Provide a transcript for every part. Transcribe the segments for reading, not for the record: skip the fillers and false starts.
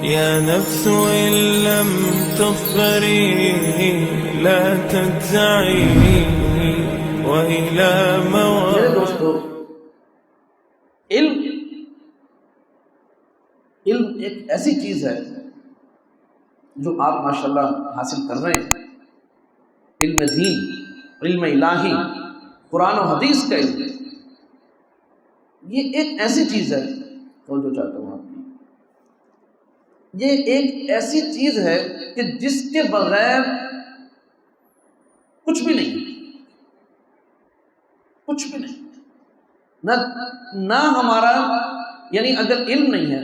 يا نفس إن لم تصبري لا تجزعي وإلى میرے دوستو، علم ایک ایسی چیز ہے جو آپ ماشاءاللہ حاصل کر رہے ہیں. علم دین، علم الہی، قرآن و حدیث کا علم، یہ ایک ایسی چیز ہے جو چاہتا ہوں آپ کی، یہ ایک ایسی چیز ہے کہ جس کے بغیر کچھ بھی نہیں، کچھ بھی نہیں. نہ ہمارا، یعنی اگر علم نہیں ہے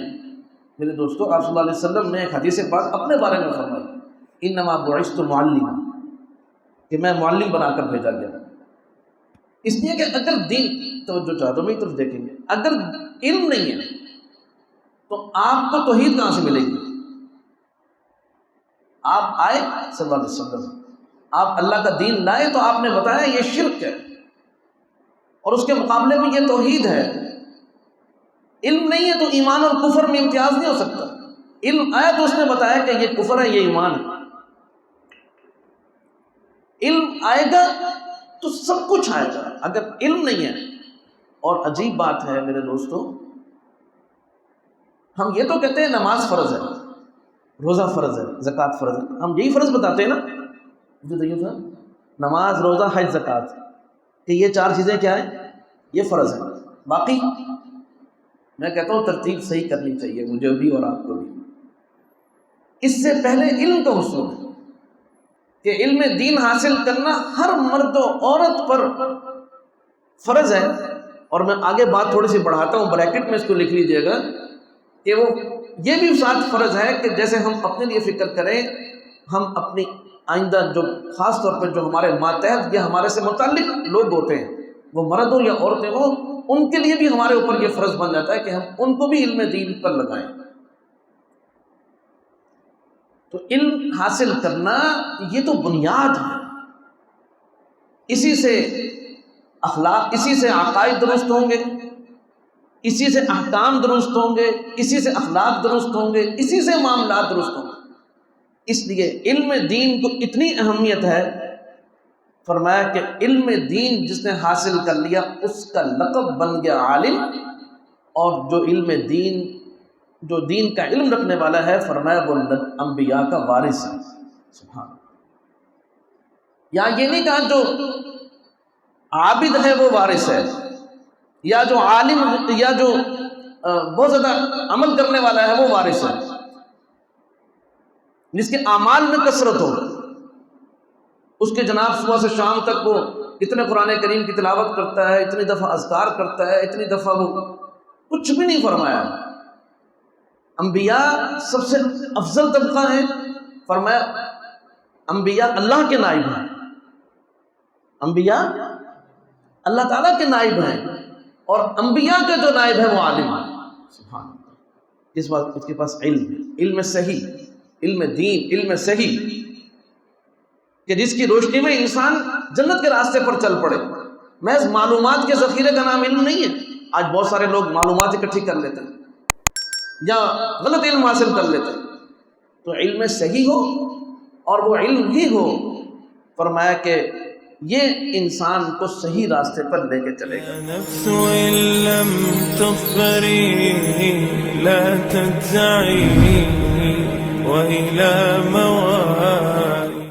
میرے دوستو، آپ صلی اللہ علیہ وسلم نے ایک حدیث پاک اپنے بارے میں فرمائی، انما بعثت معلما، کہ میں معلم بنا کر بھیجا گیا. اس لیے کہ اگر دین، توجہ چاہتا ہوں میری طرف دیکھیں گے، اگر علم نہیں ہے تو آپ کو توحید کہاں سے ملے گی؟ آپ آئے صلی اللہ علیہ وسلم، آپ اللہ کا دین لائے تو آپ نے بتایا یہ شرک ہے، اور اس کے مقابلے میں یہ توحید ہے. علم نہیں ہے تو ایمان اور کفر میں امتیاز نہیں ہو سکتا. علم آیا تو اس نے بتایا کہ یہ کفر ہے، یہ ایمان ہے. علم آئے گا تو سب کچھ آئے گا. اگر علم نہیں ہے، اور عجیب بات ہے میرے دوستو، ہم یہ تو کہتے ہیں نماز فرض ہے، روزہ فرض ہے، زکوٰۃ فرض ہے، ہم یہی فرض بتاتے ہیں نا، جو دیکھیے تھا نماز، روزہ، حج، زکوٰۃ، کہ یہ چار چیزیں کیا ہیں؟ یہ فرض ہے. باقی میں کہتا ہوں ترتیب صحیح کرنی چاہیے مجھے بھی اور آپ کو بھی. اس سے پہلے علم کا حصول ہے کہ علم دین حاصل کرنا ہر مرد و عورت پر فرض ہے. اور میں آگے بات تھوڑی سی بڑھاتا ہوں، بریکٹ میں اس کو لکھ لیجئے گا کہ وہ یہ بھی ساتھ فرض ہے کہ جیسے ہم اپنے لیے فکر کریں، ہم اپنی آئندہ جو خاص طور پر جو ہمارے ماتحت یا ہمارے سے متعلق لوگ ہوتے ہیں، وہ مرد ہو یا عورتیں ہوں، ان کے لیے بھی ہمارے اوپر یہ فرض بن جاتا ہے کہ ہم ان کو بھی علم دین پر لگائیں. تو علم حاصل کرنا یہ تو بنیاد ہے. اسی سے اخلاق، اسی سے عقائد درست ہوں گے، اسی سے احکام درست ہوں گے، اسی سے اخلاق درست ہوں گے، اسی سے معاملات درست ہوں گے. اس لیے علم دین کو اتنی اہمیت ہے، فرمایا کہ علم دین جس نے حاصل کر لیا اس کا لقب بن گیا عالم، اور جو علم دین، جو دین کا علم رکھنے والا ہے، فرمایا وہ انبیاء کا وارث ہے. سبحان. یا یہ نہیں کہا جو عابد ہے وہ وارث ہے، یا جو عالم، یا جو بہت زیادہ عمل کرنے والا ہے وہ وارث ہے، جس کے اعمال میں کثرت ہو، اس کے جناب صبح سے شام تک وہ اتنے قرآن کریم کی تلاوت کرتا ہے، اتنی دفعہ اذکار کرتا ہے، اتنی دفعہ وہ کچھ بھی نہیں. فرمایا انبیاء سب سے افضل طبقہ ہیں، فرمایا انبیاء اللہ کے نائب ہیں، انبیاء اللہ تعالیٰ کے نائب ہیں، اور انبیاء کا جو نائب ہے وہ عالم ہے. سبحان اللہ. اس بات اس کے پاس علم ہے، علم صحیح، علم دین، علم صحیح، کہ جس کی روشنی میں انسان جنت کے راستے پر چل پڑے. محض معلومات کے ذخیرے کا نام علم نہیں ہے. آج بہت سارے لوگ معلومات اکٹھی کر لیتے ہیں یا غلط علم حاصل کر لیتے ہیں. تو علم صحیح ہو اور وہ علم ہی ہو، فرمایا کہ یہ انسان کو صحیح راستے پر لے کے چلے گا. نفس إن لم تصبري لا تجزعي وإلى